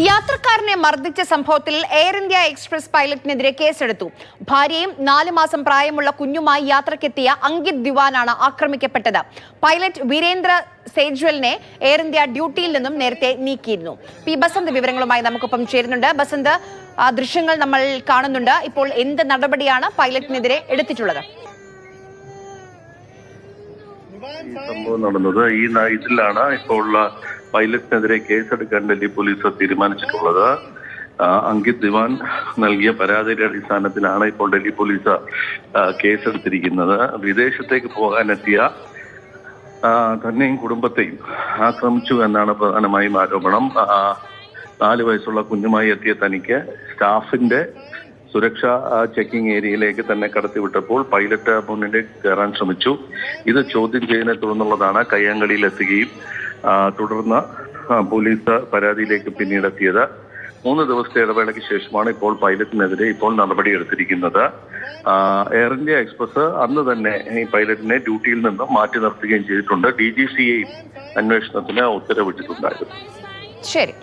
യാത്രക്കാരനെ മർദ്ദിച്ച സംഭവത്തിൽ air India express പൈലറ്റിനെതിരെ കേസെടുത്തു. ഭാര്യയും 4 മാസം പ്രായമുള്ള കുഞ്ഞുമായി യാത്രക്കെത്തിയ അങ്കിത് ദിവാനാണ് ആക്രമിക്കപ്പെട്ടത്. പൈലറ്റ് വീരേന്ദ്ര സേജ്വലിനെ എയർ ഇന്ത്യ ഡ്യൂട്ടിയിൽ നിന്നും നേരത്തെ നീക്കിയിരുന്നു. പി ബസന്ത് വിവരങ്ങളുമായി നമുക്കൊപ്പം ചേരുന്നുണ്ട്. ബസന്ത്, ദൃശ്യങ്ങൾ നമ്മൾ കാണുന്നുണ്ട്. ഇപ്പോൾ എന്ത് നടപടിയാണ് പൈലറ്റിനെതിരെ എടുത്തിട്ടുള്ളത്? സംഭവം നടന്നത് ഇതിലാണ് ഇപ്പോൾ പൈലറ്റിനെതിരെ കേസെടുക്കാൻ ഡൽഹി പോലീസ് തീരുമാനിച്ചിട്ടുള്ളത്. അങ്കിത് ദിവാൻ നൽകിയ പരാതിയുടെ അടിസ്ഥാനത്തിലാണ് ഇപ്പോൾ ഡൽഹി പോലീസ് കേസെടുത്തിരിക്കുന്നത്. വിദേശത്തേക്ക് പോകാനെത്തിയ തന്നെയും കുടുംബത്തെയും ആക്രമിച്ചു എന്നാണ് പ്രധാനമായും ആരോപണം. 4 വയസ്സുള്ള കുഞ്ഞുമായി എത്തിയ തനിക്ക് സ്റ്റാഫിന്റെ സുരക്ഷാ ചെക്കിംഗ് ഏരിയയിലേക്ക് തന്നെ കടത്തിവിട്ടപ്പോൾ പൈലറ്റ് മുന്നിലേക്ക് കയറാൻ ശ്രമിച്ചു. ഇത് ചോദ്യം ചെയ്യുന്നതിനെ തുടർന്നുള്ളതാണ് കയ്യാങ്കളിയിലെത്തുകയും തുടർന്ന് പോലീസ് പരാതിയിലേക്ക് പിന്നീടെത്തിയത്. 3 ദിവസത്തെ ഇടവേളയ്ക്ക് ശേഷമാണ് ഇപ്പോൾ പൈലറ്റിനെതിരെ നടപടിയെടുത്തിരിക്കുന്നത്. എയർ ഇന്ത്യ എക്സ്പ്രസ് അന്ന് തന്നെ ഈ പൈലറ്റിനെ ഡ്യൂട്ടിയിൽ നിന്നും മാറ്റി നിർത്തുകയും ചെയ്തിട്ടുണ്ട്. DGCA അന്വേഷണത്തിന് ഉത്തരവിട്ടിട്ടുണ്ടായിരുന്നു. ശരി.